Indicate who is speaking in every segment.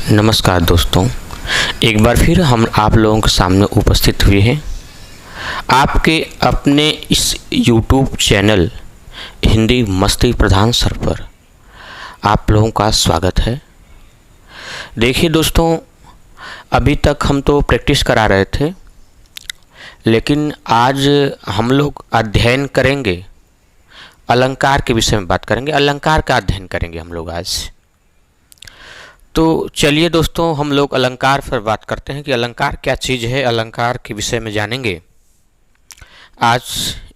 Speaker 1: नमस्कार दोस्तों, एक बार फिर हम आप लोगों के सामने उपस्थित हुए हैं। आपके अपने इस YouTube चैनल हिंदी मस्ती प्रधान सर पर आप लोगों का स्वागत है। देखिए दोस्तों, अभी तक हम तो प्रैक्टिस करा रहे थे, लेकिन आज हम लोग अध्ययन करेंगे, अलंकार के विषय में बात करेंगे। अलंकार का अध्ययन करेंगे हम लोग आज। तो चलिए दोस्तों, हम लोग अलंकार पर बात करते हैं कि अलंकार क्या चीज़ है। अलंकार के विषय में जानेंगे। आज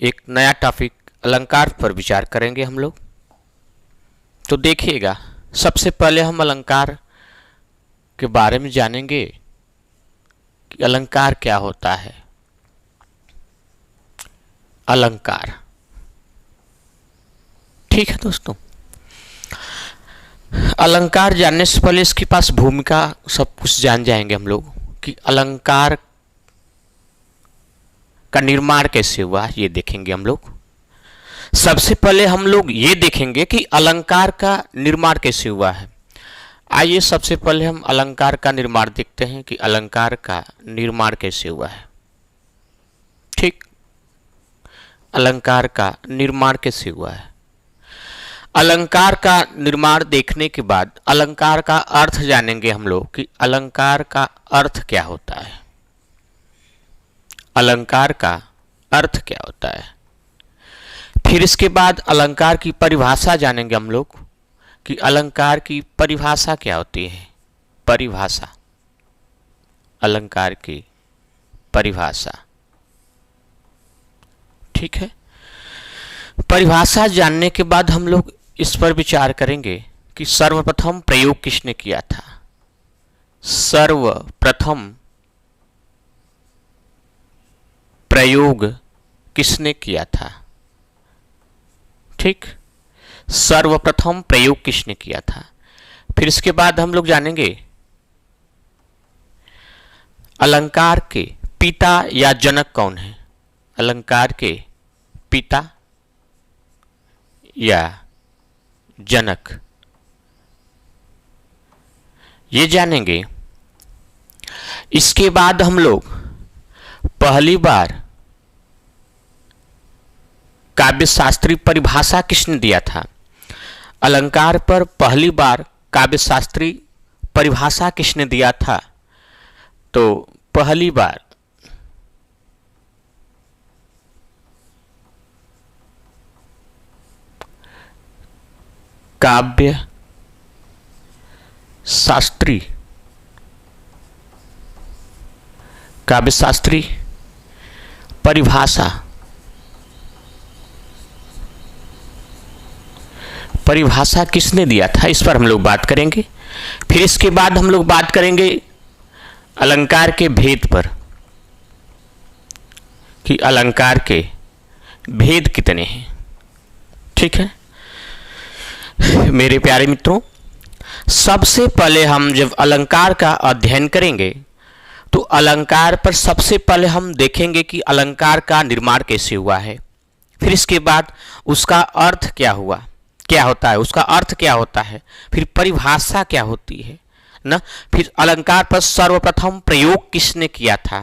Speaker 1: एक नया टॉपिक अलंकार पर विचार करेंगे हम लोग। तो देखिएगा, सबसे पहले हम अलंकार के बारे में जानेंगे कि अलंकार क्या होता है। अलंकार, ठीक है दोस्तों। अलंकार जानने से पहले इसके पास भूमिका सब कुछ जान जाएंगे हम लोग कि अलंकार का निर्माण कैसे हुआ, ये देखेंगे हम लोग। सबसे पहले हम लोग ये देखेंगे कि अलंकार का निर्माण कैसे हुआ है। आइए सबसे पहले हम अलंकार का निर्माण देखते हैं कि अलंकार का निर्माण कैसे हुआ है। ठीक, अलंकार का निर्माण कैसे हुआ है। अलंकार का निर्माण देखने के बाद अलंकार का अर्थ जानेंगे हम लोग कि अलंकार का अर्थ क्या होता है। अलंकार का अर्थ क्या होता है। फिर इसके बाद अलंकार की परिभाषा जानेंगे हम लोग कि अलंकार की परिभाषा क्या होती है। परिभाषा, अलंकार की परिभाषा, ठीक है। परिभाषा जानने के बाद हम लोग इस पर विचार करेंगे कि सर्वप्रथम प्रयोग किसने किया था। सर्वप्रथम प्रयोग किसने किया था। ठीक, सर्वप्रथम प्रयोग किसने किया था। फिर इसके बाद हम लोग जानेंगे अलंकार के पिता या जनक कौन है। अलंकार के पिता या जनक, ये जानेंगे। इसके बाद हम लोग पहली बार काव्यशास्त्री परिभाषा किसने दिया था। अलंकार पर पहली बार काव्यशास्त्री परिभाषा किसने दिया था। तो पहली बार काव्य शास्त्री, काव्यशास्त्री परिभाषा, परिभाषा किसने दिया था, इस पर हम लोग बात करेंगे। फिर इसके बाद हम लोग बात करेंगे अलंकार के भेद पर कि अलंकार के भेद कितने हैं। ठीक है मेरे प्यारे मित्रों, सबसे पहले हम जब अलंकार का अध्ययन करेंगे तो अलंकार पर सबसे पहले हम देखेंगे कि अलंकार का निर्माण कैसे हुआ है। फिर इसके बाद उसका अर्थ क्या हुआ, क्या होता है, उसका अर्थ क्या होता है। फिर परिभाषा क्या होती है ना। फिर अलंकार पर सर्वप्रथम प्रयोग किसने किया था।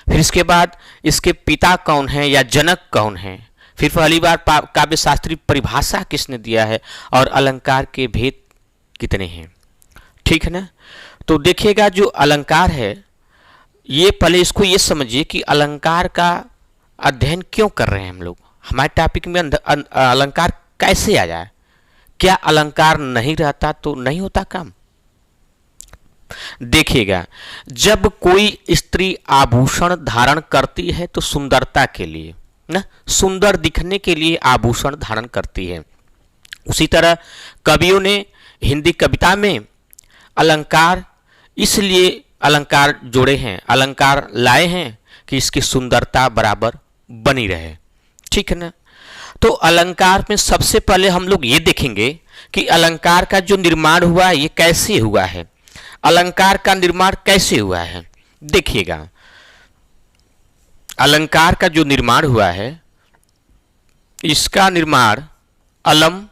Speaker 1: फिर इसके बाद इसके पिता कौन है या जनक कौन है। फिर पहली बार काव्यशास्त्री परिभाषा किसने दिया है और अलंकार के भेद कितने हैं। ठीक है ना। तो देखिएगा, जो अलंकार है, ये पहले इसको ये समझिए कि अलंकार का अध्ययन क्यों कर रहे हैं हम लोग। हमारे टॉपिक में अलंकार कैसे आ जाए। क्या अलंकार नहीं रहता तो नहीं होता काम। देखिएगा, जब कोई स्त्री आभूषण धारण करती है तो सुंदरता के लिए ना, सुंदर दिखने के लिए आभूषण धारण करती है। उसी तरह कवियों ने हिंदी कविता में अलंकार इसलिए अलंकार जोड़े हैं, अलंकार लाए हैं कि इसकी सुंदरता बराबर बनी रहे। ठीक है ना। तो अलंकार में सबसे पहले हम लोग ये देखेंगे कि अलंकार का जो निर्माण हुआ है ये कैसे हुआ है। अलंकार का निर्माण कैसे हुआ है, देखिएगा। अलंकार का जो निर्माण हुआ है, इसका निर्माण अलम,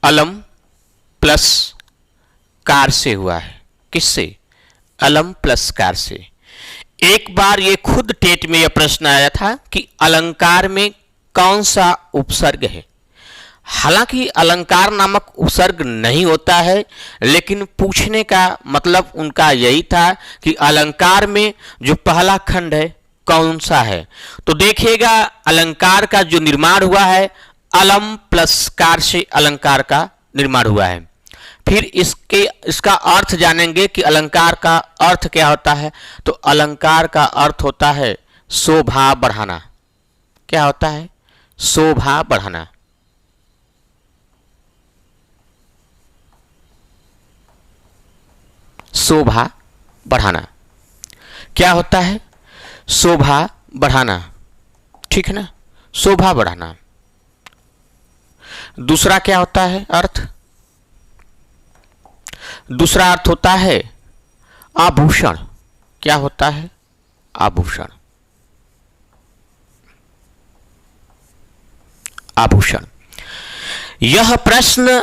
Speaker 1: अलम प्लस कार से हुआ है। किससे? अलम प्लस कार से। एक बार ये खुद टेट में यह प्रश्न आया था कि अलंकार में कौन सा उपसर्ग है। हालांकि अलंकार नामक उपसर्ग नहीं होता है, लेकिन पूछने का मतलब उनका यही था कि अलंकार में जो पहला खंड है कौन सा है। तो देखिएगा अलंकार का जो निर्माण हुआ है, अलम प्लस कार से अलंकार का निर्माण हुआ है। फिर इसका अर्थ जानेंगे कि अलंकार का अर्थ क्या होता है। तो अलंकार का अर्थ होता है शोभा बढ़ाना। क्या होता है? शोभा बढ़ाना। शोभा बढ़ाना क्या होता है? शोभा बढ़ाना। ठीक है ना, शोभा बढ़ाना। दूसरा क्या होता है अर्थ? दूसरा अर्थ होता है आभूषण। क्या होता है? आभूषण। आभूषण। यह प्रश्न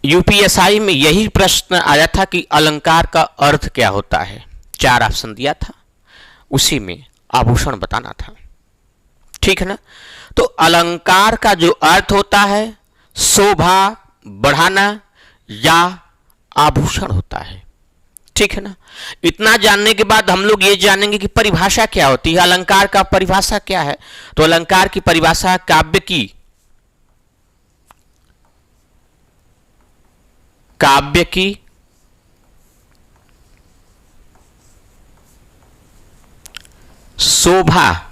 Speaker 1: यूपीएसआई में यही प्रश्न आया था कि अलंकार का अर्थ क्या होता है। 4 ऑप्शन दिया था, उसी में आभूषण बताना था। ठीक है ना। तो अलंकार का जो अर्थ होता है शोभा बढ़ाना या आभूषण होता है। ठीक है ना। इतना जानने के बाद हम लोग ये जानेंगे कि परिभाषा क्या होती है। अलंकार का परिभाषा क्या है? तो अलंकार की परिभाषा काव्य की शोभा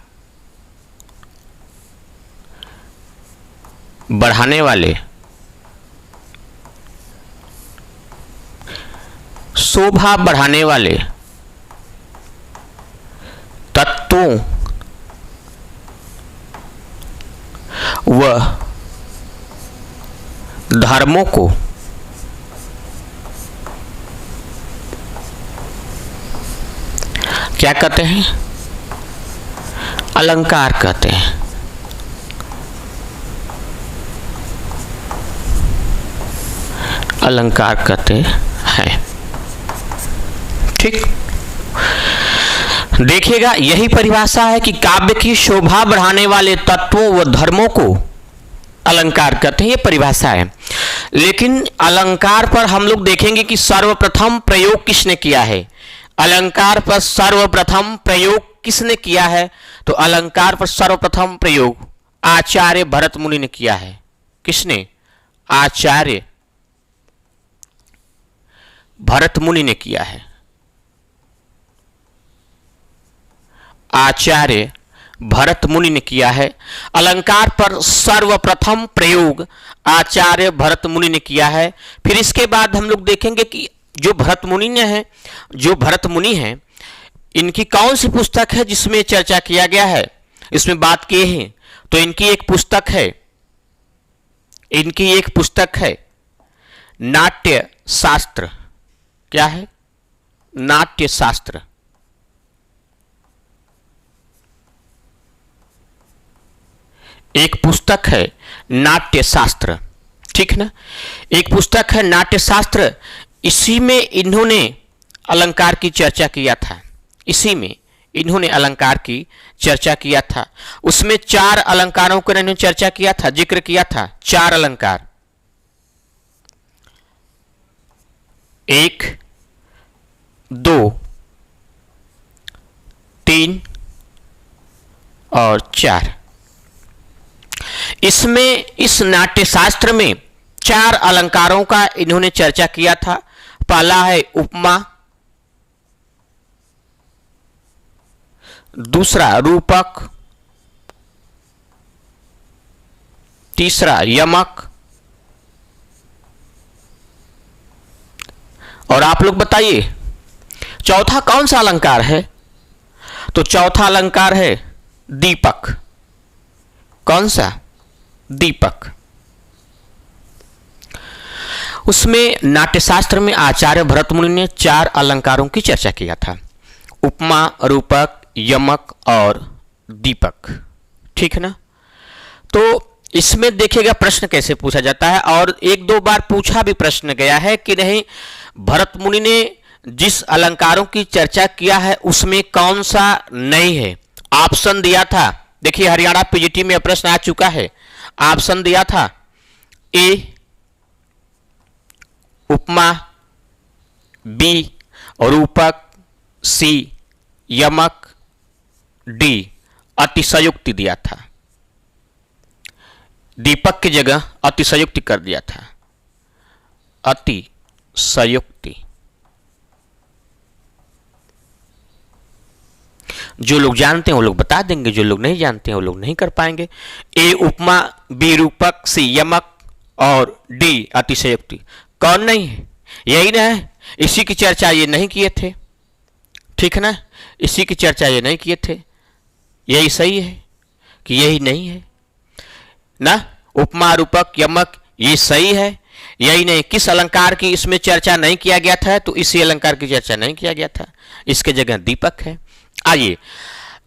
Speaker 1: बढ़ाने वाले तत्वों व धर्मों को क्या कहते हैं? अलंकार कहते हैं। अलंकार कहते हैं। ठीक। देखिएगा यही परिभाषा है कि काव्य की शोभा बढ़ाने वाले तत्वों व धर्मों को अलंकार कहते हैं। ये परिभाषा है। लेकिन अलंकार पर हम लोग देखेंगे कि सर्वप्रथम प्रयोग किसने किया है। अलंकार पर सर्वप्रथम प्रयोग किसने किया है? तो अलंकार पर सर्वप्रथम प्रयोग आचार्य भरत मुनि ने किया है। किसने? आचार्य भरत मुनि ने किया है। आचार्य भरत मुनि ने किया है। अलंकार पर सर्वप्रथम प्रयोग आचार्य भरत मुनि ने किया है। फिर इसके बाद हम लोग देखेंगे कि जो भरत मुनि हैं इनकी कौन सी पुस्तक है जिसमें चर्चा किया गया है, इसमें बात किए हैं। तो इनकी एक पुस्तक है नाट्य शास्त्र। क्या है? नाट्य शास्त्र। एक पुस्तक है नाट्य शास्त्र। ठीक ना। एक पुस्तक है नाट्य शास्त्र। इसी में इन्होंने अलंकार की चर्चा किया था। उसमें 4 अलंकारों को इन्होंने चर्चा किया था, जिक्र किया था। 4 अलंकार, 1, 2, 3 और 4। इसमें इस नाट्य शास्त्र में 4 अलंकारों का इन्होंने चर्चा किया था। पहला है उपमा, दूसरा रूपक, तीसरा यमक, और आप लोग बताइए चौथा कौन सा अलंकार है? तो चौथा अलंकार है दीपक। कौन सा? दीपक। उसमें नाट्यशास्त्र में आचार्य भरत मुनि ने 4 अलंकारों की चर्चा किया था। उपमा, रूपक, यमक और दीपक। ठीक है ना। तो इसमें देखिएगा प्रश्न कैसे पूछा जाता है, और 1-2 बार पूछा भी प्रश्न गया है कि नहीं भरत मुनि ने जिस अलंकारों की चर्चा किया है उसमें कौन सा नहीं है? ऑप्शन दिया था, देखिए हरियाणा पीजीटी में प्रश्न आ चुका है। ऑप्शन दिया था ए उपमा, बी रूपक, सी यमक, डी अतिशयोक्ति दिया था। दीपक की जगह अतिशयोक्ति कर दिया था। अतिशयोक्ति। जो लोग जानते हैं वो लोग बता देंगे, जो लोग नहीं जानते हैं वो लोग नहीं कर पाएंगे। ए उपमा, बी रूपक, सी यमक और डी अतिशयोक्ति। कौन नहीं है? यही ना है, इसी की चर्चा ये नहीं किए थे, ठीक है ना, इसी की चर्चा ये नहीं किए थे। यही सही है कि यही नहीं है ना, उपमा रूपक यमक ये सही है। यही नहीं, किस अलंकार की इसमें चर्चा नहीं किया गया था? तो इसी अलंकार की चर्चा नहीं किया गया था, इसके जगह दीपक है। आइए,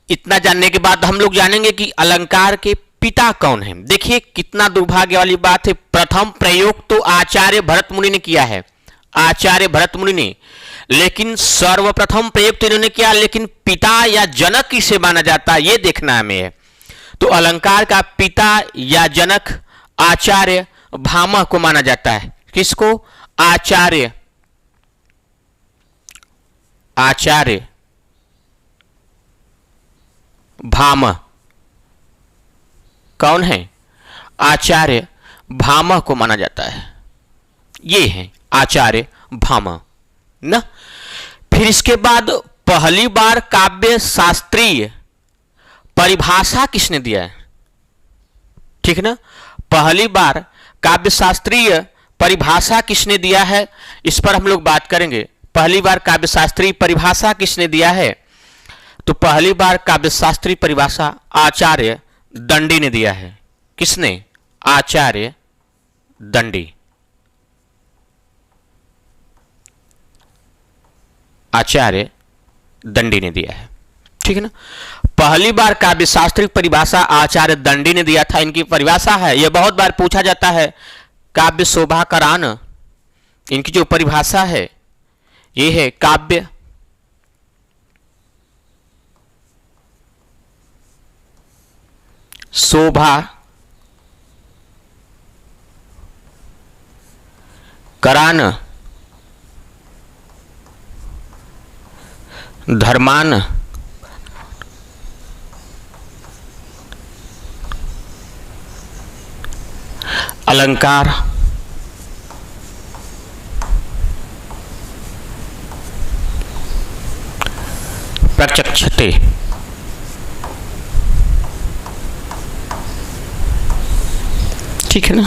Speaker 1: इतना जानने के बाद हम लोग जानेंगे कि अलंकार के पिता कौन है। देखिए कितना दुर्भाग्य वाली बात है, प्रथम प्रयोग तो आचार्य भरत मुनि ने किया है, आचार्य भरत मुनि ने, लेकिन सर्वप्रथम प्रयोग तो इन्होंने किया, लेकिन पिता या जनक किसे माना जाता है ये देखना हमें है। तो अलंकार का पिता या जनक आचार्य भामह को माना जाता है। किसको? आचार्य, आचार्य भामह। कौन है? आचार्य भामह को माना जाता है। ये है आचार्य भामह ना। फिर इसके बाद पहली बार काव्य शास्त्रीय परिभाषा किसने दिया है? ठीक ना, पहली बार काव्य शास्त्रीय परिभाषा किसने दिया है, इस पर हम लोग बात करेंगे। पहली बार काव्य शास्त्रीय परिभाषा किसने दिया है? तो पहली बार काव्य शास्त्रीय परिभाषा आचार्य दंडी ने दिया है। किसने? आचार्य दंडी। आचार्य दंडी ने दिया है, ठीक है ना। पहली बार काव्य शास्त्रीय परिभाषा आचार्य दंडी ने दिया था। इनकी परिभाषा है, यह बहुत बार पूछा जाता है, काव्य शोभा करान। इनकी जो परिभाषा है ये है काव्य शोभा करान धर्मान अलंकार प्रचक्षते। ठीक है ना।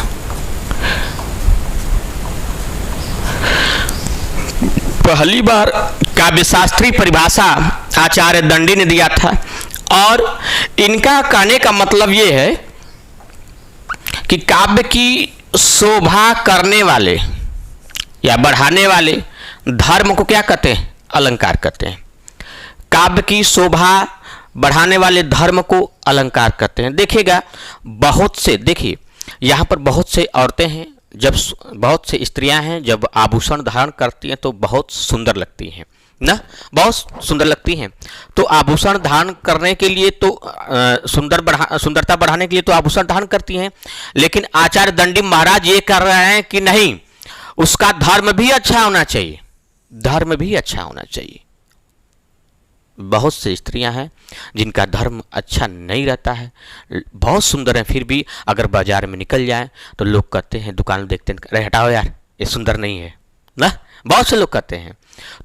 Speaker 1: पहली बार काव्यशास्त्रीय परिभाषा आचार्य दंडी ने दिया था, और इनका कहने का मतलब यह है कि काव्य की शोभा करने वाले या बढ़ाने वाले धर्म को क्या कहते हैं? अलंकार कहते हैं। काव्य की शोभा बढ़ाने वाले धर्म को अलंकार कहते हैं। देखिएगा, बहुत से, देखिए यहाँ पर बहुत से औरतें हैं, जब बहुत से स्त्रियां हैं, जब आभूषण धारण करती हैं तो बहुत सुंदर लगती हैं ना, बहुत सुंदर लगती हैं। तो आभूषण धारण करने के लिए तो सुंदरता बढ़ाने के लिए तो आभूषण धारण करती हैं, लेकिन आचार्य दंडी महाराज ये कर रहे हैं कि नहीं, उसका धर्म भी अच्छा होना चाहिए, धर्म भी अच्छा होना चाहिए। बहुत सी स्त्रियां हैं जिनका धर्म अच्छा नहीं रहता है, बहुत सुंदर है, फिर भी अगर बाजार में निकल जाए तो लोग कहते हैं, दुकान देखते हैं, अरे हटाओ यार ये सुंदर नहीं है ना, बहुत से लोग कहते हैं।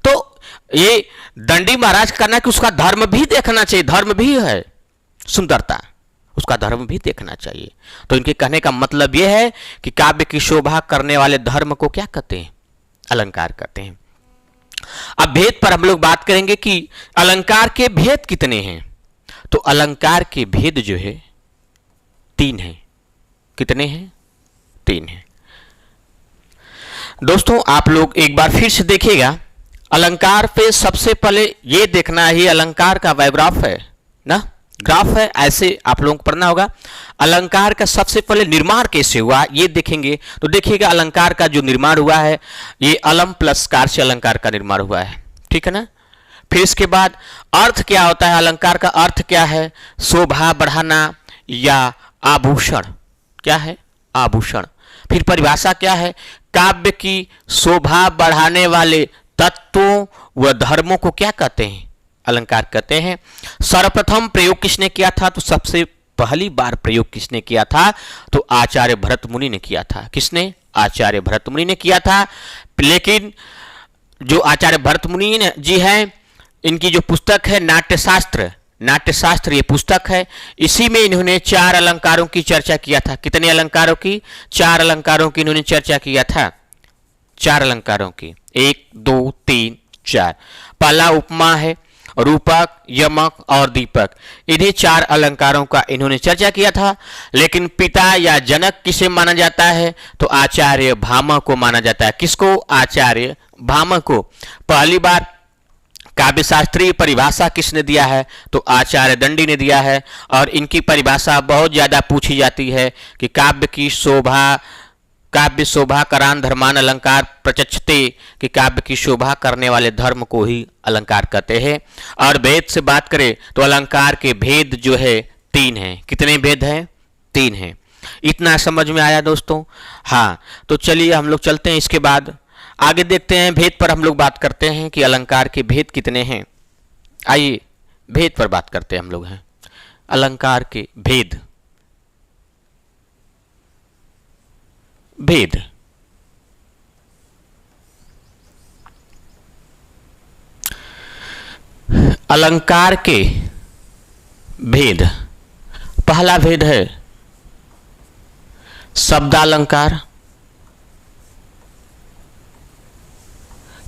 Speaker 1: तो ये दंडी महाराज करना कि उसका धर्म भी देखना चाहिए, धर्म भी है सुंदरता, उसका धर्म भी देखना चाहिए। तो इनके कहने का मतलब यह है कि काव्य की शोभा करने वाले धर्म को क्या कहते हैं? अलंकार कहते हैं। अब भेद पर हम लोग बात करेंगे कि अलंकार के भेद कितने हैं। तो अलंकार के भेद जो है 3 हैं। कितने हैं? 3 हैं। दोस्तों आप लोग एक बार फिर से देखिएगा, अलंकार पे सबसे पहले ये देखना है, अलंकार का बायोग्राफ है ना, ग्राफ है, ऐसे आप लोगों को पढ़ना होगा। अलंकार का सबसे पहले निर्माण कैसे हुआ ये देखेंगे तो देखिएगा, अलंकार का जो निर्माण हुआ है ये अलम प्लस कार से अलंकार का निर्माण हुआ है, ठीक है ना। फिर इसके बाद अर्थ क्या होता है, अलंकार का अर्थ क्या है, शोभा बढ़ाना या आभूषण, क्या है, आभूषण। फिर परिभाषा क्या है, काव्य की शोभा बढ़ाने वाले तत्वों व धर्मों को क्या कहते हैं, अलंकार कहते हैं। सर्वप्रथम प्रयोग किसने किया था, तो सबसे पहली बार प्रयोग किसने किया था, तो आचार्य भरत मुनि ने किया था। किसने, आचार्य भरत मुनि ने किया था। लेकिन जो आचार्य भरत मुनि जी हैं, इनकी जो पुस्तक है नाट्यशास्त्र, नाट्यशास्त्र ये पुस्तक है, इसी में इन्होंने 4 अलंकारों की चर्चा किया था। कितने अलंकारों की, 4 अलंकारों की इन्होंने चर्चा किया था, 4 अलंकारों की, 1 2 3 4। पहला उपमा है, रूपक, यमक और दीपक, इन्हीं 4 अलंकारों का इन्होंने चर्चा किया था। लेकिन पिता या जनक किसे माना जाता है, तो आचार्य भामह को माना जाता है। किसको, आचार्य भामह को। पहली बार काव्य शास्त्रीय परिभाषा किसने दिया है, तो आचार्य दंडी ने दिया है। और इनकी परिभाषा बहुत ज्यादा पूछी जाती है कि काव्य की शोभा, काव्य शोभा करान धर्मान अलंकार प्रचक्षते, कि काव्य की शोभा करने वाले धर्म को ही अलंकार कहते हैं। और भेद से बात करें तो अलंकार के भेद जो है 3 हैं। कितने भेद हैं, 3 हैं। इतना समझ में आया दोस्तों। हाँ, तो चलिए हम लोग चलते हैं, इसके बाद आगे देखते हैं। भेद पर हम लोग बात करते हैं कि अलंकार के भेद कितने हैं। आइए भेद पर बात करते हैं हम लोग हैं, अलंकार के भेद। भेद, अलंकार के भेद। पहला भेद है शब्दालंकार,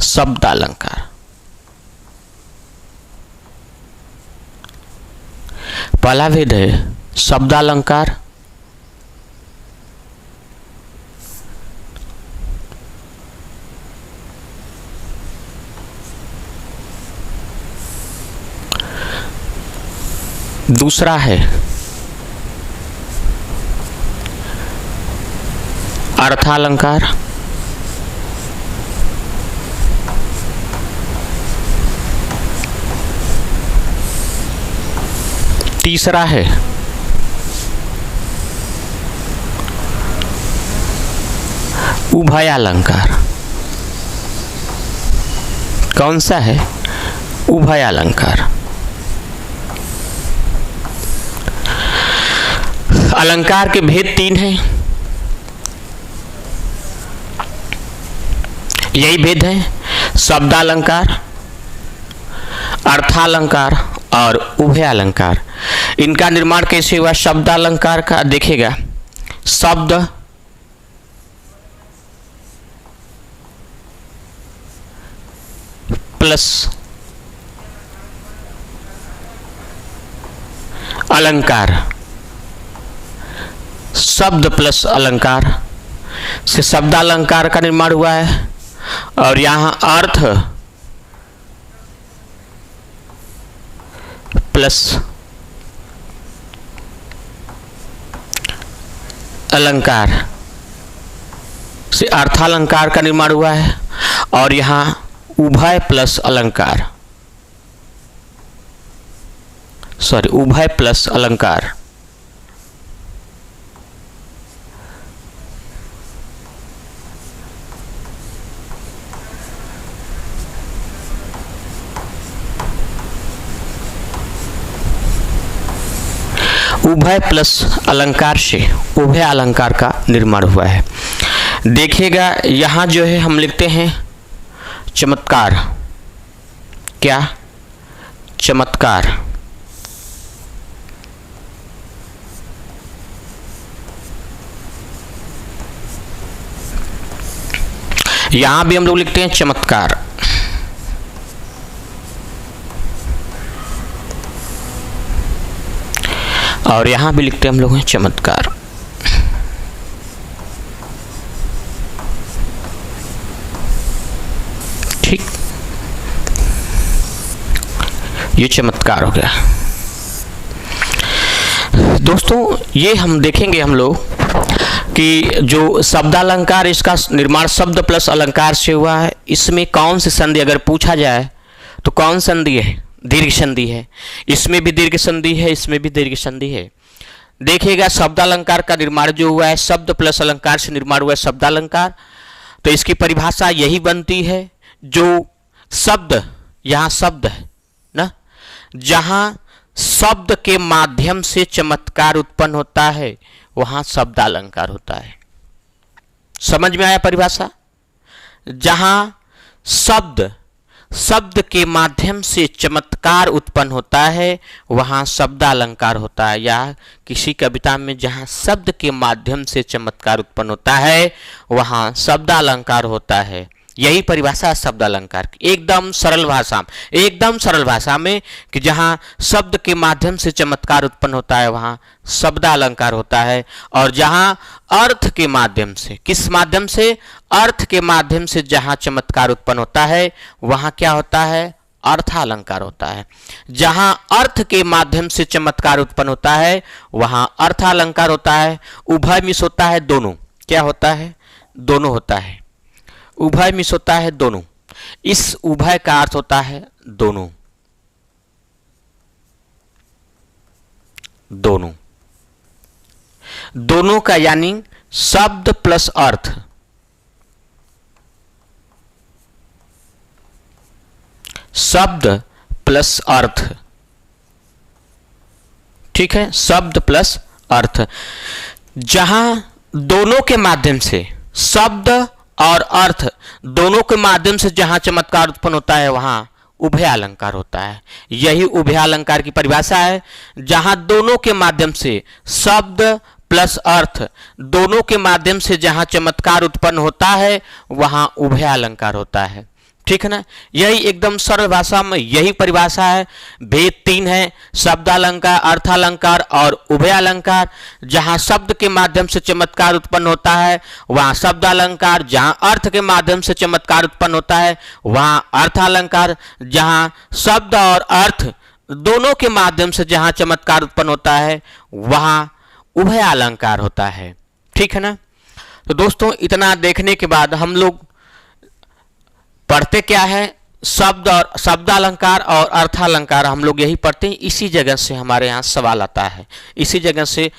Speaker 1: शब्दालंकार। पहला भेद है शब्दालंकार। दूसरा है अर्थालंकार। तीसरा है उभयालंकार। कौन सा है, उभयालंकार। अलंकार के भेद 3 हैं। यही भेद है, शब्दालंकार, अर्थालंकार और उभयालंकार। इनका निर्माण कैसे हुआ, शब्दालंकार का देखिएगा, शब्द प्लस अलंकार, शब्द प्लस अलंकार से शब्दालंकार का निर्माण हुआ है। और यहां अर्थ प्लस अलंकार से अर्थालंकार का निर्माण हुआ है। और यहां उभय प्लस अलंकार, सॉरी, उभय प्लस अलंकार उभय प्लस अलंकार से उभय अलंकार का निर्माण हुआ है। देखिएगा यहाँ जो है हम लिखते हैं चमत्कार। क्या, चमत्कार। यहां भी हम लोग लिखते हैं चमत्कार। और यहां भी लिखते हैं हम लोग हैं चमत्कार। ठीक, ये चमत्कार हो गया। दोस्तों ये हम देखेंगे हम लोग कि जो शब्दालंकार, इसका निर्माण शब्द प्लस अलंकार से हुआ है। इसमें कौन सी संधि अगर पूछा जाए तो कौन संधि है? दीर्घ संधि है। इसमें भी दीर्घ संधि है, इसमें भी दीर्घ संधि है। देखिएगा शब्दालंकार का निर्माण जो हुआ है शब्द प्लस अलंकार से निर्माण हुआ है शब्दालंकार। तो इसकी परिभाषा यही बनती है, जो शब्द, यहाँ शब्द है ना, जहां शब्द के माध्यम से चमत्कार उत्पन्न होता है वहां शब्दालंकार होता है। समझ में आया परिभाषा? जहां शब्द के माध्यम से चमत्कार उत्पन्न होता है वहां शब्दालंकार होता है। या किसी कविता में जहां शब्द के माध्यम से चमत्कार उत्पन्न होता है वहां शब्दालंकार होता है। यही परिभाषा है शब्दालंकार की, एकदम सरल भाषा में कि जहां शब्द के माध्यम से चमत्कार उत्पन्न होता है वहां शब्दालंकार होता है। और जहां अर्थ के माध्यम से, किस माध्यम से? अर्थ के माध्यम से जहां चमत्कार उत्पन्न होता है वहां क्या होता है? अर्थालंकार होता है। जहां अर्थ के माध्यम से चमत्कार उत्पन्न होता है वहां अर्थालंकार होता है। उभय मिस होता है, दोनों। क्या होता है? दोनों होता है। उभय मिस होता है, दोनों। इस उभय का अर्थ होता है दोनों, दोनों, दोनों का यानी शब्द प्लस अर्थ, शब्द प्लस अर्थ। ठीक है, शब्द प्लस अर्थ। जहां दोनों के माध्यम से, शब्द और अर्थ दोनों के माध्यम से जहां चमत्कार उत्पन्न होता है वहां उभयालंकार होता है। यही उभयालंकार की परिभाषा है। जहां दोनों के माध्यम से, शब्द प्लस अर्थ दोनों के माध्यम से जहां चमत्कार उत्पन्न होता है वहां उभयालंकार होता है। ठीक है ना? यही एकदम सरल भाषा में यही परिभाषा है। भेद तीन है, शब्दालंकार, अर्थालंकार और उभयालंकार। जहां शब्द के माध्यम से चमत्कार उत्पन्न होता है वहां शब्दालंकार, जहां अर्थ के माध्यम से चमत्कार उत्पन्न होता है वहां अर्थालंकार, जहां शब्द और अर्थ दोनों के माध्यम से जहां चमत्कार उत्पन्न होता है वहां उभयालंकार होता है। ठीक है ना? तो दोस्तों इतना देखने के बाद हम लोग पढ़ते क्या है? शब्द और शब्दालंकार और अर्थालंकार हम लोग यही पढ़ते हैं। इसी जगह से हमारे यहाँ सवाल आता है, इसी जगह से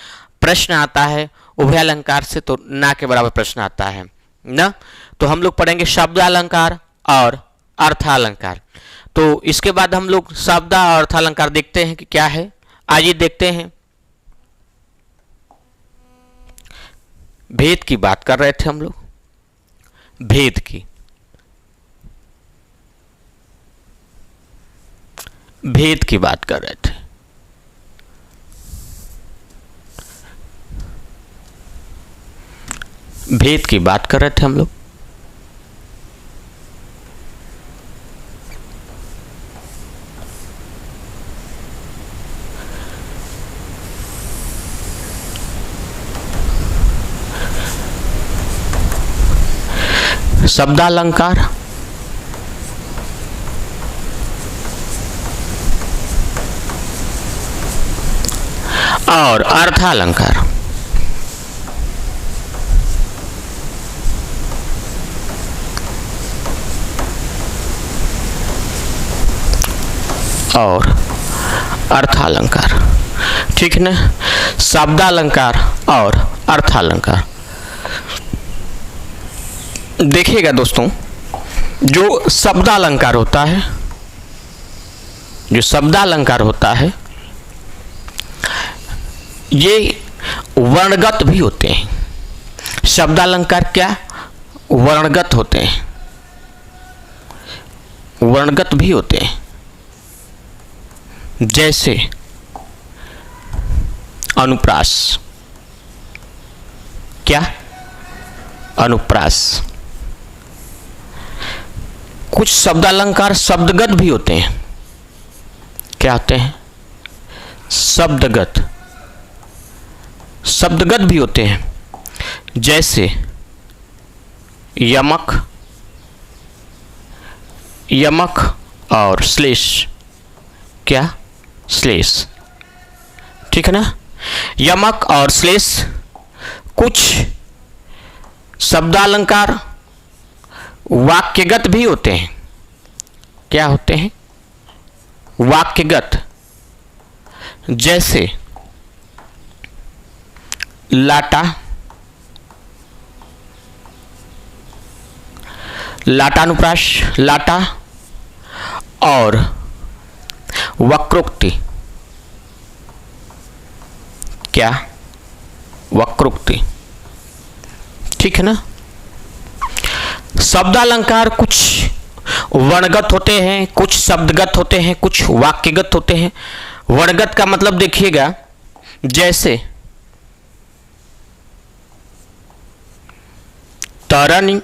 Speaker 1: प्रश्न आता है। उभयालंकार से तो ना के बराबर प्रश्न आता है ना। तो हम लोग पढ़ेंगे शब्दालंकार और अर्थालंकार। तो इसके बाद हम लोग शब्द और अर्थालंकार देखते हैं कि क्या है। आइए देखते हैं। भेद की बात कर रहे थे हम लोग, भेद की, भेद की बात कर रहे थे। भेद की बात कर रहे थे हम लोग। शब्दालंकार और अर्थालंकार। और अर्थालंकार। ठीक है ना? शब्दालंकार और अर्थालंकार। देखिएगा दोस्तों, जो शब्दालंकार होता है, जो शब्दालंकार होता है ये वर्णगत भी होते हैं। शब्दालंकार क्या? वर्णगत होते हैं, वर्णगत भी होते हैं। जैसे अनुप्रास। क्या? अनुप्रास। कुछ शब्दालंकार शब्दगत भी होते हैं। क्या होते हैं? शब्दगत, शब्दगत भी होते हैं। जैसे यमक, यमक और श्लेष। क्या? श्लेष। ठीक है ना? यमक और श्लेष। कुछ शब्दालंकार वाक्यगत भी होते हैं। क्या होते हैं? वाक्यगत। जैसे लाटा, लाटानुप्रास, लाटा, और वक्रोक्ति। क्या? वक्रोक्ति। ठीक है ना। शब्दालंकार कुछ वर्णगत होते हैं, कुछ शब्दगत होते हैं, कुछ वाक्यगत होते हैं। वर्णगत का मतलब देखिएगा, जैसे तरनी,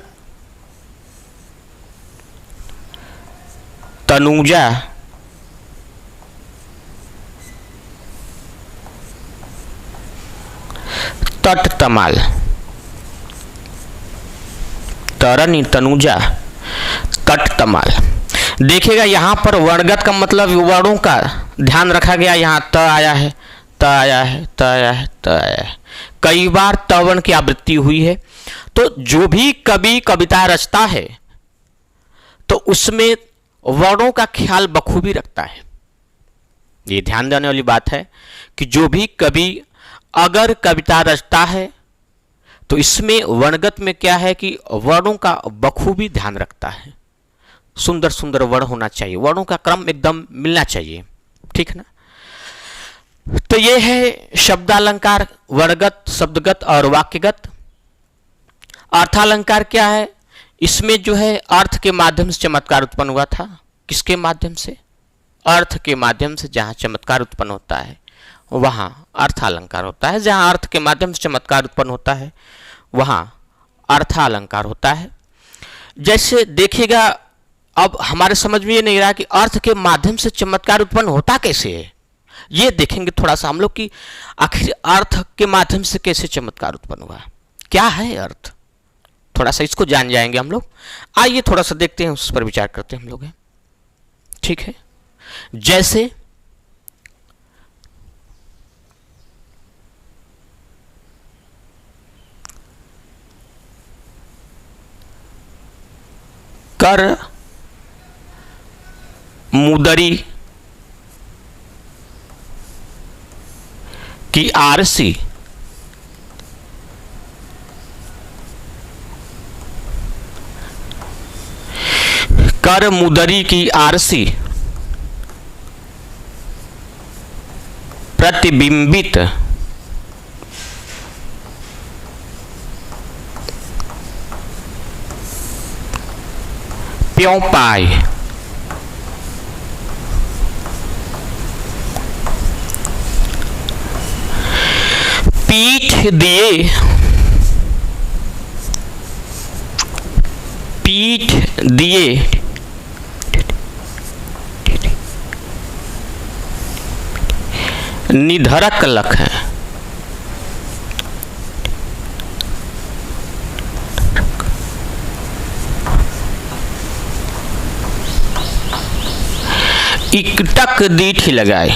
Speaker 1: तनुजा, तटतमाल। तरनी, तनुजा, तटतमाल। देखिएगा यहां पर वर्णगत का मतलब वर्णों का ध्यान रखा गया। यहां त आया है, त आया है, त आया है, त आया है। कई बार त वर्ण की आवृत्ति हुई है। तो जो भी कवि कविता रचता है तो उसमें वर्णों का ख्याल बखूबी रखता है। ये ध्यान देने वाली बात है कि जो भी कवि अगर कविता रचता है तो इसमें वर्णगत में क्या है कि वर्णों का बखूबी ध्यान रखता है। सुंदर सुंदर वर्ण होना चाहिए, वर्णों का क्रम एकदम मिलना चाहिए। ठीक है ना। तो ये है शब्दालंकार, वर्णगत, शब्दगत और वाक्यगत। अर्थालंकार क्या है? इसमें जो है अर्थ के माध्यम से चमत्कार उत्पन्न हुआ था। किसके माध्यम से? अर्थ के माध्यम से। जहां चमत्कार उत्पन्न होता है वहां अर्थालंकार होता है। जहां अर्थ के माध्यम से चमत्कार उत्पन्न होता है वहां अर्थालंकार होता है। जैसे देखिएगा, अब हमारे समझ में ये नहीं रहा कि अर्थ के माध्यम से चमत्कार उत्पन्न होता कैसे है। ये देखेंगे थोड़ा सा हम लोग कि आखिर अर्थ के माध्यम से कैसे चमत्कार उत्पन्न हुआ, क्या है अर्थ। थोड़ा सा इसको जान जाएंगे हम लोग। आइए थोड़ा सा देखते हैं, उस पर विचार करते हैं हम लोग। ठीक है। जैसे कर मुदरी की आरसी कर मुदरी की आरसी प्रतिबिंबित प्यों पाए। पीठ दिए, पीठ दिए निधरक लख है। इकटक दीठ लगाए।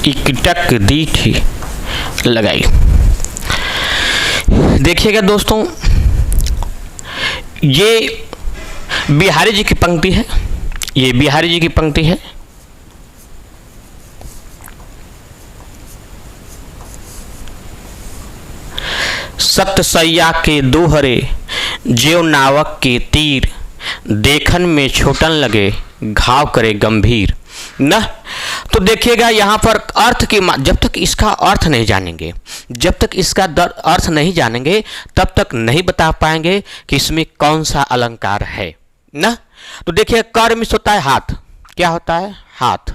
Speaker 1: इकटक दीठ लगाई। देखिएगा दोस्तों, ये बिहारी जी की पंक्ति है। ये बिहारी जी की पंक्ति है। सतसैया के दोहरे ज्यों नावक के तीर, देखन में छोटन लगे घाव करे गंभीर न। तो देखिएगा यहाँ पर अर्थ की, जब तक इसका अर्थ नहीं जानेंगे, जब तक इसका अर्थ नहीं जानेंगे तब तक नहीं बता पाएंगे कि इसमें कौन सा अलंकार है ना। तो देखिए, कर में होता है हाथ। क्या होता है? हाथ।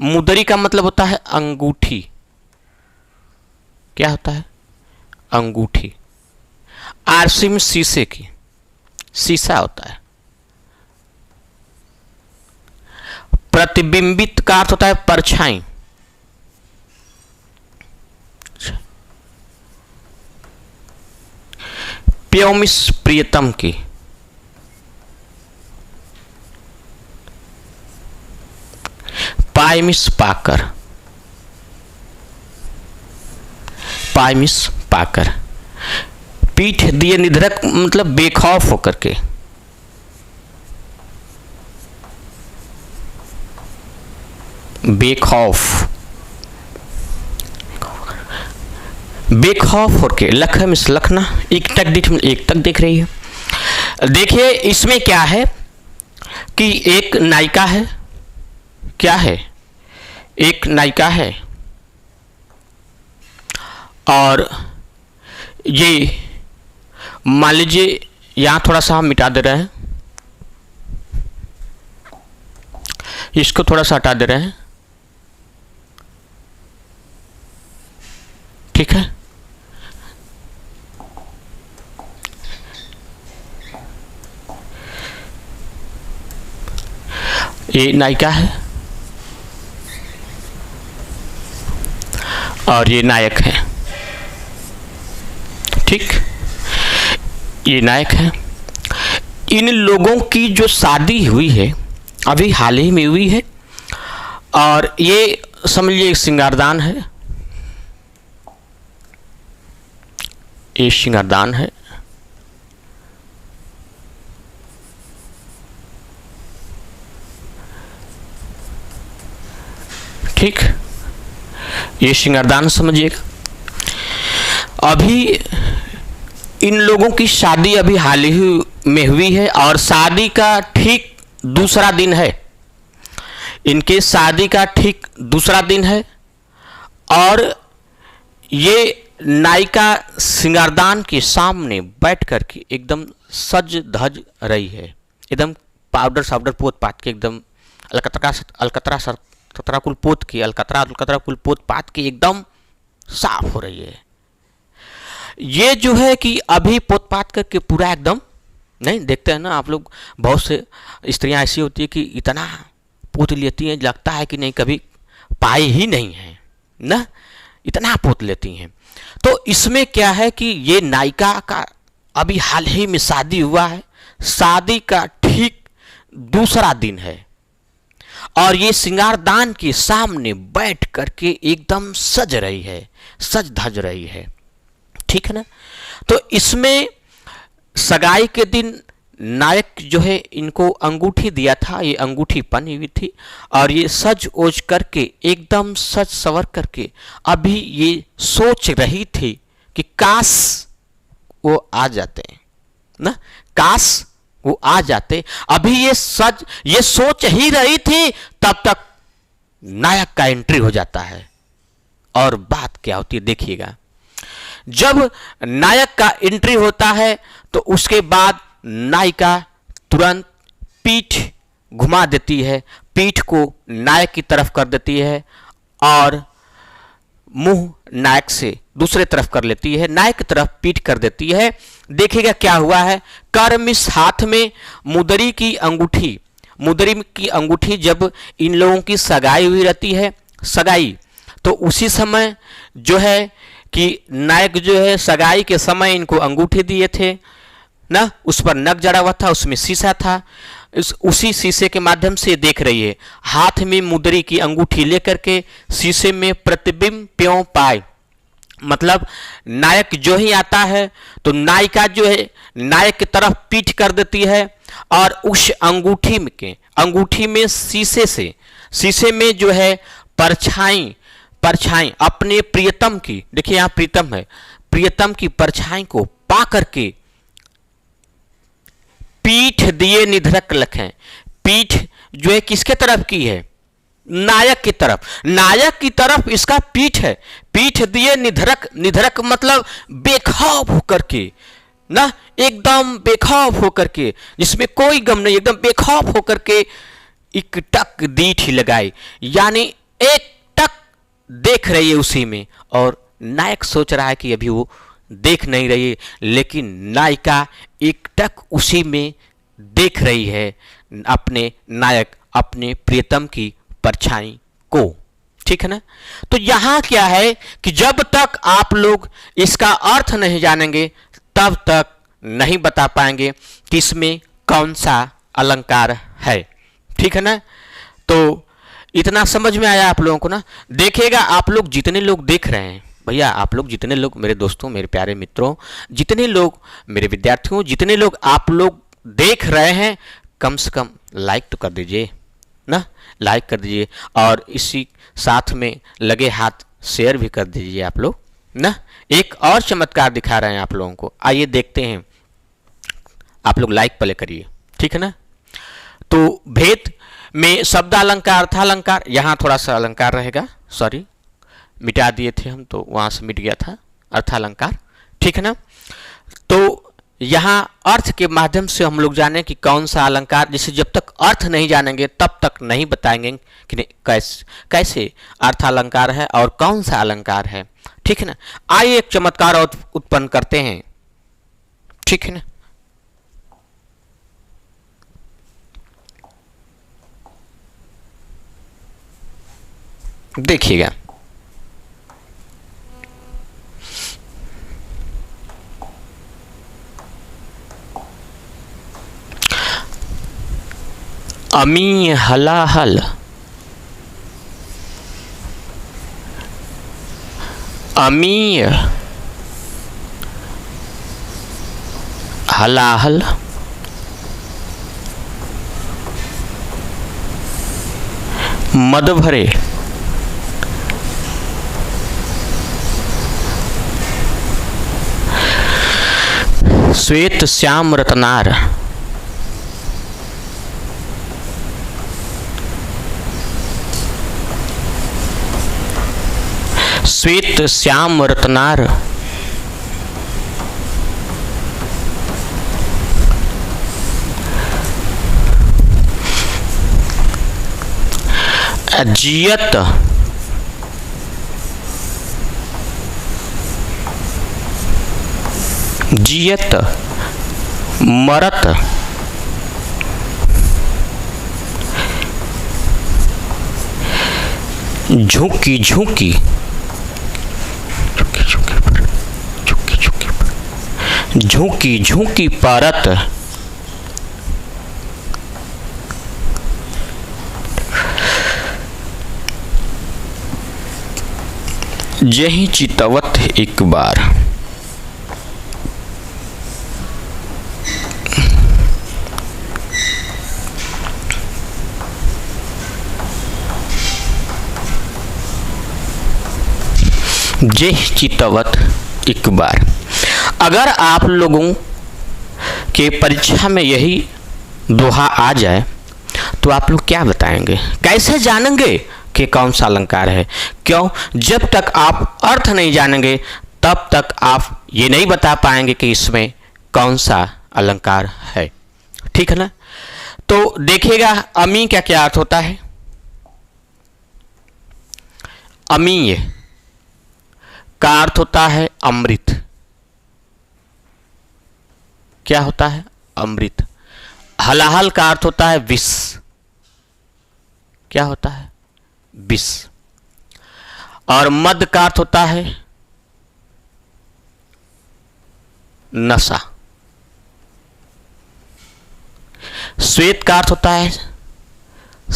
Speaker 1: मुदरी का मतलब होता है अंगूठी। क्या होता है? अंगूठी। आरसी में शीशे की, शीशा होता है। प्रतिबिंबित का अर्थ होता है परछाई। प्योमिस प्रियतम की, पायमिस पाकर, पायमिस पाकर, पीठ दिए निधड़क मतलब बेखौफ होकर के, बेखौफ, बेखौफ होकर, लख मिस लखना, एक तक देख रही है। देखिए इसमें क्या है कि एक नायिका है, क्या है, एक नायिका है और ये मान लीजिए यहां थोड़ा सा हम मिटा दे रहे हैं, इसको थोड़ा सा हटा दे रहे हैं, ठीक है। ये नायिका है और ये नायक है, ठीक, ये नायक है। इन लोगों की जो शादी हुई है अभी हाल ही में हुई है और ये समझ लीजिए श्रृंगारदान है, ये श्रृंगारदान है, ठीक, ये श्रृंगारदान समझिएगा। अभी इन लोगों की शादी अभी हाल ही में हुई है और शादी का ठीक दूसरा दिन है, इनके शादी का ठीक दूसरा दिन है और ये नायिका श्रृंगारदान के सामने बैठ कर के एकदम सज धज रही है, एकदम पाउडर साउडर पोत पात के, एकदम अलकतरा कुल पोत के, अलकतरा कुल पोत पात के एकदम साफ हो रही है। ये जो है कि अभी पोत पात करके पूरा एकदम, नहीं देखते हैं ना आप लोग, बहुत से स्त्रियां ऐसी होती है कि इतना पोत लेती हैं लगता है कि नहीं कभी पाए ही नहीं है ना, इतना पोत लेती हैं। तो इसमें क्या है कि ये नायिका का अभी हाल ही में शादी हुआ है, शादी का ठीक दूसरा दिन है और ये श्रृंगारदान के सामने बैठ करके एकदम सज रही है, सज धज रही है, ठीक है ना। तो इसमें सगाई के दिन नायक जो है इनको अंगूठी दिया था, ये अंगूठी पहनी हुई थी और ये सज ओज करके एकदम सज सवर करके अभी ये सोच रही थी कि काश वो आ जाते ना, काश वो आ जाते। अभी ये सोच ही रही थी तब तक नायक का एंट्री हो जाता है और बात क्या होती है देखिएगा। जब नायक का एंट्री होता है तो उसके बाद नायिका तुरंत पीठ घुमा देती है, पीठ को नायक की तरफ कर देती है और मुंह नायक से दूसरे तरफ कर लेती है, नायक की तरफ पीठ कर देती है। देखिएगा क्या हुआ है, करमिस हाथ में मुदरी की अंगूठी, मुदरी की अंगूठी जब इन लोगों की सगाई हुई रहती है, सगाई तो उसी समय जो है कि नायक जो है सगाई के समय इनको अंगूठी दिए थे ना, उस पर नग जड़ा हुआ था, उसमें शीशा था, उसी शीशे के माध्यम से देख रही है, हाथ में मुदरी की अंगूठी लेकर के शीशे में प्रतिबिंब प्यों पाए। मतलब नायक जो ही आता है तो नायिका जो है नायक की तरफ पीठ कर देती है और उस अंगूठी में शीशे में जो है परछाई अपने प्रियतम की, देखिए यहां प्रीतम है, प्रियतम की परछाई को पा करके पीठ दिए निधड़क लखें। पीठ जो है किसके तरफ की है, नायक की तरफ, नायक की तरफ इसका पीठ है, पीठ दिए निधड़क मतलब बेखौफ होकर के ना, एकदम बेखौफ होकर के, जिसमें कोई गम नहीं, एकदम बेखौफ होकर के एक टक दीठ लगाई, यानी एक टक देख रही है उसी में और नायक सोच रहा है कि अभी वो देख नहीं रही है, लेकिन नायिका एक टक उसी में देख रही है अपने नायक, अपने प्रियतम की परछाई को, ठीक है ना। तो यहां क्या है कि जब तक आप लोग इसका अर्थ नहीं जानेंगे तब तक नहीं बता पाएंगे कि इसमें कौन सा अलंकार है। ठीक है ना। तो इतना समझ में आया आप लोगों को ना। देखिएगा आप लोग जितने लोग देख रहे हैं भैया, आप लोग जितने लोग मेरे दोस्तों, मेरे प्यारे मित्रों, जितने लोग मेरे विद्यार्थियों, जितने लोग आप लोग देख रहे हैं, कम से कम लाइक तो कर दीजिए ना, लाइक कर दीजिए और इसी साथ में लगे हाथ शेयर भी कर दीजिए आप लोग ना। एक और चमत्कार दिखा रहे हैं आप लोगों को, आइए देखते हैं। आप लोग लाइक पहले करिए, ठीक है ना। तो भेद में शब्द अलंकार, अर्थालंकार, यहाँ थोड़ा सा अलंकार रहेगा, सॉरी मिटा दिए थे हम तो वहाँ से मिट गया था अर्थालंकार, ठीक है ना। तो यहाँ अर्थ के माध्यम से हम लोग जाने कि कौन सा अलंकार, जैसे जब तक अर्थ नहीं जानेंगे तब तक नहीं बताएंगे कि कैसे अर्थालंकार है और कौन सा अलंकार है, ठीक है ना। आइए एक चमत्कार और उत्पन्न करते हैं, ठीक है ना। देखिएगा, अमी हलाहल, अमी हलाहल, मद भरे, श्वेत श्याम रत्नार, श्वेत श्याम रत्नार, जियत जियत मरत, झुकी झुकी, झुकी झुकी परत, जही चितवत एक बार, जे चितवत एक बार। अगर आप लोगों के परीक्षा में यही दोहा आ जाए तो आप लोग क्या बताएंगे, कैसे जानेंगे कि कौन सा अलंकार है? क्यों? जब तक आप अर्थ नहीं जानेंगे तब तक आप ये नहीं बता पाएंगे कि इसमें कौन सा अलंकार है, ठीक है ना। तो देखिएगा अमी का क्या अर्थ होता है। अमीय का अर्थ होता है अमृत। क्या होता है? अमृत। हलाहल का अर्थ होता है विष। क्या होता है? विष। और मद का अर्थ होता है नशा। श्वेत का अर्थ होता है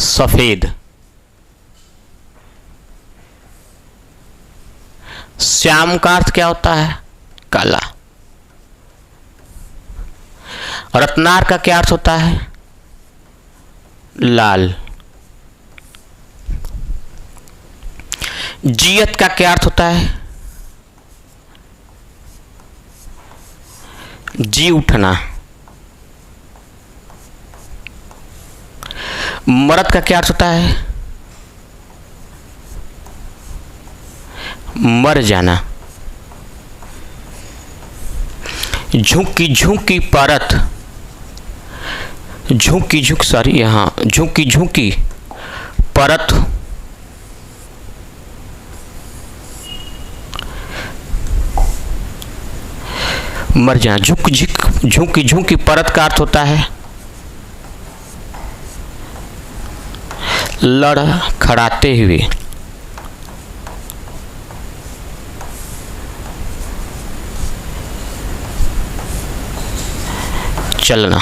Speaker 1: सफेद। श्याम का अर्थ क्या होता है? काला। रत्नार का क्या अर्थ होता है? लाल। जियत का क्या अर्थ होता है? जी उठना। मरद का क्या अर्थ होता है? मर जाना। झुकी झुकी परत, झुकी झुक सॉरी यहाँ झुकी झुकी परत, मर जाना। झुक झुक झुकी झुकी परत का अर्थ होता है लड़ खड़ाते हुए। चलना,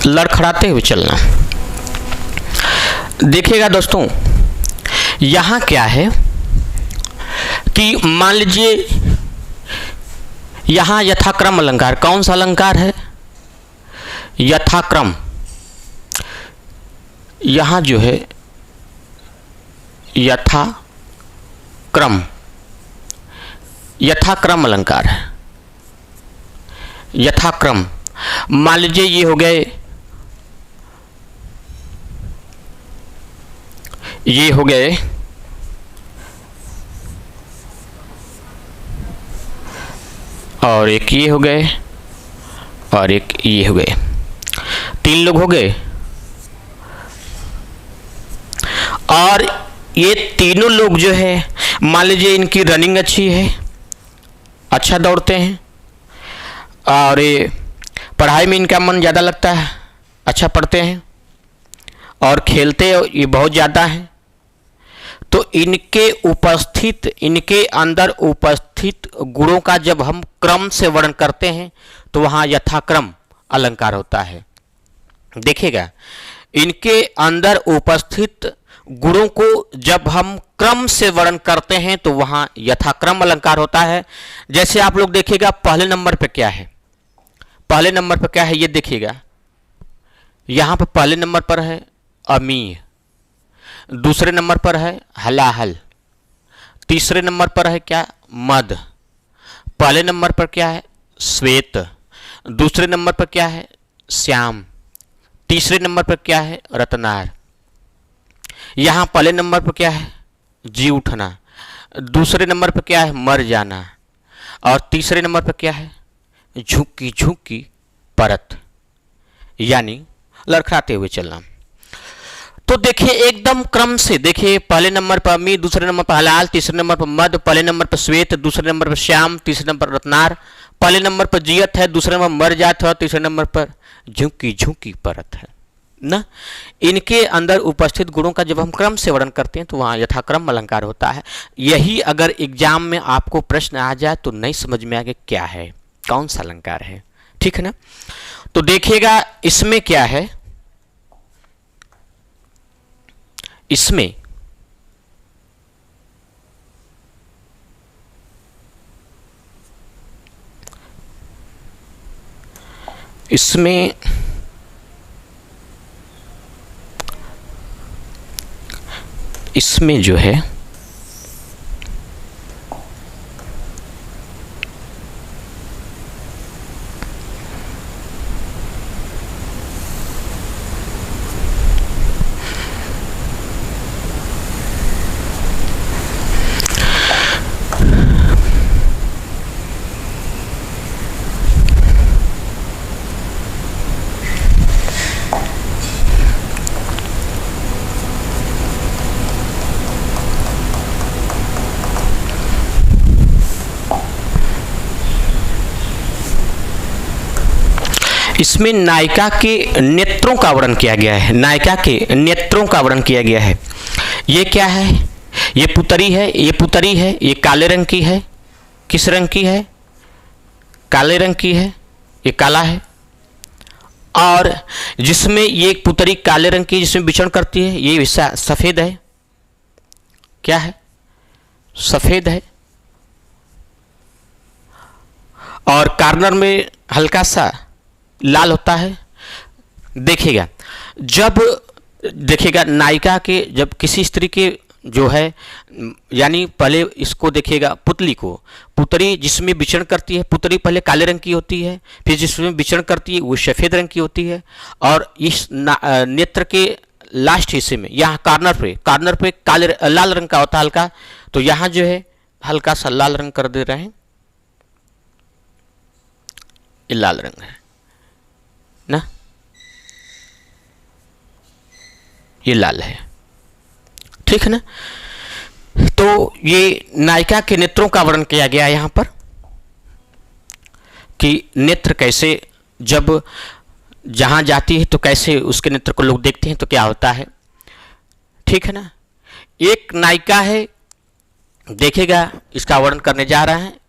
Speaker 1: लड़खड़ाते हुए चलना। देखिएगा दोस्तों, यहाँ क्या है कि मान लीजिए यहाँ यथाक्रम अलंकार, कौन सा अलंकार है? यथाक्रम। यहाँ जो है यथाक्रम, यथाक्रम अलंकार है। यथाक्रम, मान लीजिए ये हो गए, ये हो गए और एक ये हो गए और एक ये हो गए, 3 लोग हो गए। और ये तीनों लोग जो है, मान लीजिए इनकी रनिंग अच्छी है, अच्छा दौड़ते हैं, और ये पढ़ाई में इनका मन ज़्यादा लगता है, अच्छा पढ़ते हैं, और खेलते ये बहुत ज़्यादा हैं। तो इनके उपस्थित, इनके अंदर उपस्थित गुणों का जब हम क्रम से वर्णन करते हैं तो वहाँ यथाक्रम अलंकार होता है। देखिएगा, इनके अंदर उपस्थित गुणों को जब हम क्रम से वर्णन करते हैं तो वहाँ यथाक्रम अलंकार होता है। जैसे आप लोग देखिएगा, पहले नंबर पे क्या है? पहले नंबर पर क्या है ये देखिएगा, यहाँ पर पहले नंबर पर है अमीय, दूसरे नंबर पर है हलाहल, तीसरे नंबर पर है क्या? मद। पहले नंबर पर क्या है? श्वेत। दूसरे नंबर पर क्या है? श्याम। तीसरे नंबर पर क्या है? रत्नार। यहाँ पहले नंबर पर क्या है? जी उठना। दूसरे नंबर पर क्या है? मर जाना। और तीसरे नंबर पर क्या है? झुकी झुकी परत, यानी लड़खड़ाते हुए चलना। तो देखिए एकदम क्रम से, देखिए पहले नंबर पर अमी, दूसरे नंबर पर हलाल, तीसरे नंबर पर मद, पहले नंबर पर श्वेत, दूसरे नंबर पर श्याम, तीसरे नंबर पर रत्नार, पहले नंबर पर जियत है, दूसरे नंबर मर जात है, तीसरे नंबर पर झुकी झुकी परत है ना। इनके अंदर उपस्थित गुणों का जब हम क्रम से वर्णन करते हैं तो वहाँ यथाक्रम अलंकार होता है। यही अगर एग्जाम में आपको प्रश्न आ जाए तो नहीं समझ में आगे क्या है, कौन सा अलंकार है, ठीक है ना। तो देखिएगा इसमें क्या है, इसमें इसमें इसमें जो है इसमें नायिका के नेत्रों का वर्णन किया गया है। नायिका के नेत्रों का वर्णन किया गया है। ये क्या है? ये पुतरी है, ये पुतरी है, ये काले रंग की है। किस रंग की है? काले रंग की है, ये काला है। और जिसमें ये एक पुतरी काले रंग की जिसमें विचरण करती है, ये हिस्सा सफेद है। क्या है? सफेद है। और कॉर्नर में हल्का सा लाल होता है। देखिएगा, जब देखिएगा नायिका के, जब किसी स्त्री के जो है, यानी पहले इसको देखिएगा पुतली को, पुतरी जिसमें विचरण करती है, पुतरी पहले काले रंग की होती है, फिर जिसमें विचरण करती है वो सफ़ेद रंग की होती है। और इस नेत्र के लास्ट हिस्से में, यहाँ कॉर्नर पे काले लाल रंग का होता है हल्का, तो यहाँ जो है हल्का सा लाल रंग कर दे रहे हैं, ये लाल रंग है ना, ये लाल है, ठीक है ना। तो ये नायिका के नेत्रों का वर्णन किया गया है यहाँ पर कि नेत्र कैसे, जब जहाँ जाती है तो कैसे उसके नेत्र को लोग देखते हैं तो क्या होता है, ठीक है ना। एक नायिका है, देखिएगा इसका वर्णन करने जा रहा है।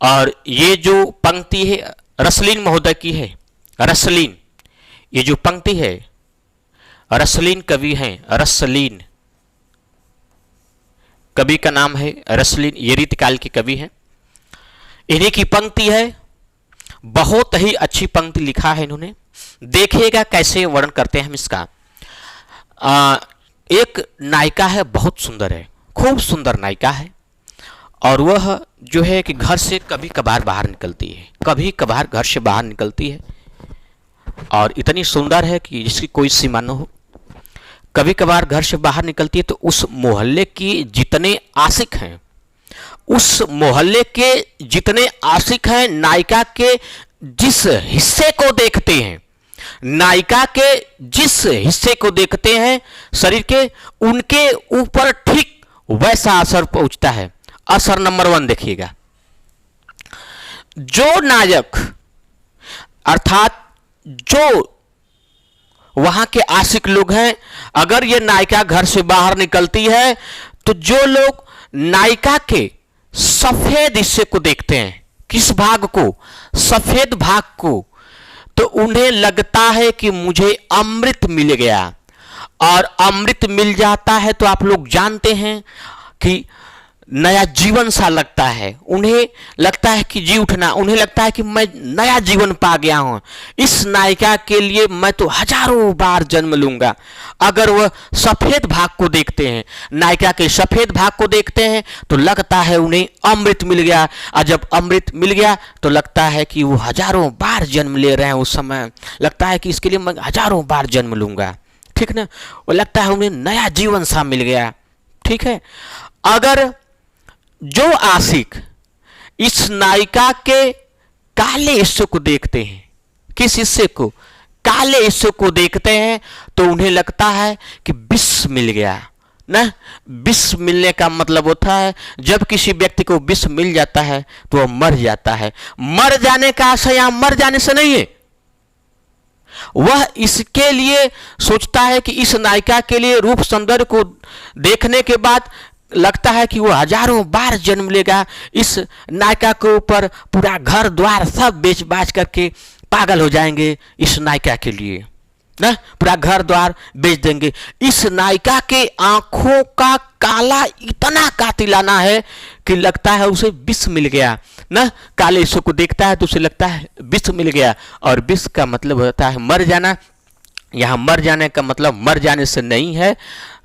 Speaker 1: और ये जो पंक्ति है रसलीन महोदय की है। रसलीन, ये जो पंक्ति है, रसलीन कवि हैं, रसलीन कवि का नाम है रसलीन, ये रीतिकाल के कवि हैं। इन्हीं की पंक्ति है, बहुत ही अच्छी पंक्ति लिखा है इन्होंने। देखिएगा कैसे वर्णन करते हैं हम इसका। एक नायिका है, बहुत सुंदर है, खूब सुंदर नायिका है, और वह जो है कि घर से कभी कभार बाहर निकलती है, कभी कभार घर से बाहर निकलती है, और इतनी सुंदर है कि जिसकी कोई सीमा न हो। कभी कभार घर से बाहर निकलती है तो उस मोहल्ले की जितने आशिक हैं, उस मोहल्ले के जितने आशिक हैं, नायिका के जिस हिस्से को देखते हैं, नायिका के जिस हिस्से को देखते हैं शरीर के, उनके ऊपर ठीक वैसा असर पहुंचता है। असर नंबर 1 देखिएगा। जो नायक अर्थात जो वहां के आशिक लोग हैं, अगर ये नायिका घर से बाहर निकलती है तो जो लोग नायिका के सफेद हिस्से को देखते हैं, किस भाग को? सफेद भाग को, तो उन्हें लगता है कि मुझे अमृत मिल गया। और अमृत मिल जाता है तो आप लोग जानते हैं कि नया जीवन सा लगता है, उन्हें लगता है कि जी उठना, उन्हें लगता है कि मैं नया जीवन पा गया हूं। इस नायिका के लिए मैं तो हजारों बार जन्म लूंगा। अगर वह सफेद भाग को देखते हैं, नायिका के सफेद भाग को देखते हैं, तो लगता है उन्हें अमृत मिल गया। और जब अमृत मिल गया तो लगता है कि वो हजारों बार जन्म ले रहे हैं। उस समय लगता है कि इसके लिए मैं हजारों बार जन्म लूंगा, ठीक ना। वो लगता है उन्हें नया जीवन सा मिल गया, ठीक है। अगर जो आशिक इस नायिका के काले हिस्से को देखते हैं, किस हिस्से को? काले हिस्से को देखते हैं, तो उन्हें लगता है कि विष मिल गया ना। विष मिलने का मतलब होता है जब किसी व्यक्ति को विष मिल जाता है तो वह मर जाता है। मर जाने का आशय यहां मर जाने से नहीं है, वह इसके लिए सोचता है कि इस नायिका के लिए रूप सौंदर्य को देखने के बाद लगता है कि वो हजारों बार जन्म लेगा। इस नायिका के ऊपर पूरा घर द्वार सब बेच बाच करके पागल हो जाएंगे इस नायिका के लिए ना, पूरा घर द्वार बेच देंगे। इस नायिका के आंखों का काला इतना कातिलाना है कि लगता है उसे विष मिल गया ना। काले हिस्सों को देखता है तो उसे लगता है विष मिल गया, और विष का मतलब होता है मर जाना। यहाँ मर जाने का मतलब मर जाने से नहीं है,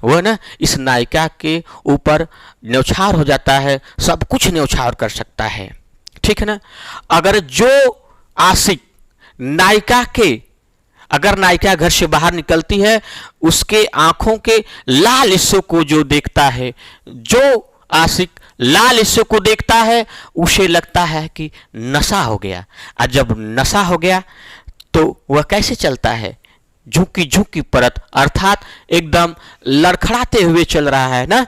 Speaker 1: वो ना इस नायिका के ऊपर न्यौछावर हो जाता है, सब कुछ न्यौछावर कर सकता है, ठीक है ना। अगर जो आशिक नायिका के, अगर नायिका घर से बाहर निकलती है, उसके आंखों के लाल हिस्सों को जो देखता है, जो आशिक लाल हिस्से को देखता है, उसे लगता है कि नशा हो गया। और जब नशा हो गया तो वह कैसे चलता है? झुकी झुकी परत, अर्थात एकदम लड़खड़ाते हुए चल रहा है ना।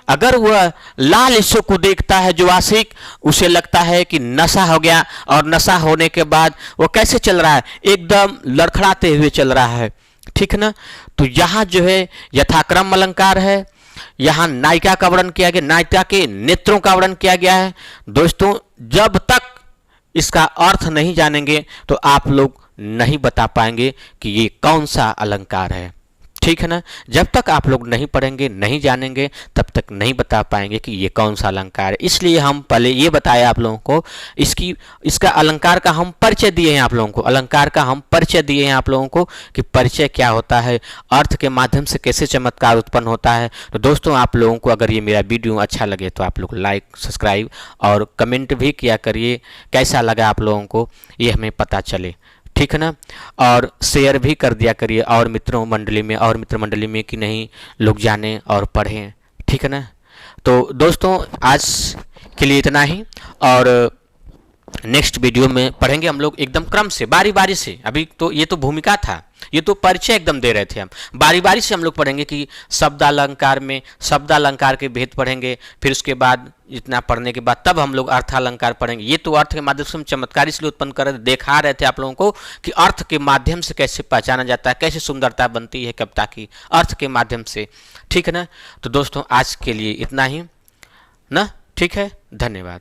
Speaker 1: अगर वह लाल हिस्सों को देखता है जो आशिक, उसे लगता है कि नशा हो गया, और नशा होने के बाद वो कैसे चल रहा है? एकदम लड़खड़ाते हुए चल रहा है, ठीक ना। तो यहाँ जो है यथाक्रम अलंकार है, यहाँ नायिका का वर्णन किया गया, नायिका के नेत्रों का वर्णन किया गया है। दोस्तों, जब तक इसका अर्थ नहीं जानेंगे तो आप लोग नहीं बता पाएंगे कि ये कौन सा अलंकार है, ठीक है ना। जब तक आप लोग नहीं पढ़ेंगे, नहीं जानेंगे, तब तक नहीं बता पाएंगे कि ये कौन सा अलंकार है। इसलिए हम पहले ये बताया आप लोगों को, इसका अलंकार का हम परिचय दिए हैं आप लोगों को, अलंकार का हम परिचय दिए हैं आप लोगों को कि परिचय क्या होता है, अर्थ के माध्यम से कैसे चमत्कार उत्पन्न होता है। तो दोस्तों, आप लोगों को अगर ये मेरा वीडियो अच्छा लगे तो आप लोग लाइक, सब्सक्राइब और कमेंट भी किया करिए, कैसा लगा आप लोगों को ये हमें पता चले, ठीक है ना। और शेयर भी कर दिया करिए और मित्र मंडली में कि नहीं लोग जाने और पढ़ें, ठीक है ना। तो दोस्तों, आज के लिए इतना ही, और नेक्स्ट वीडियो में पढ़ेंगे हम लोग एकदम क्रम से, बारी बारी से। अभी तो ये तो भूमिका था, ये तो परिचय एकदम दे रहे थे हम। बारी बारी से हम लोग पढ़ेंगे कि शब्द अलंकार में शब्द अलंकार के भेद पढ़ेंगे, फिर उसके बाद इतना पढ़ने के बाद तब हम लोग अर्थालंकार पढ़ेंगे। ये तो अर्थ के माध्यम से हम चमत्कार इसलिए उत्पन्न कर रहे, देखा रहे थे आप लोगों को कि अर्थ के माध्यम से कैसे पहचाना जाता है, कैसे सुंदरता बनती है कविता की, अर्थ के माध्यम से, ठीक है ना। तो दोस्तों, आज के लिए इतना ही ना, ठीक है, धन्यवाद।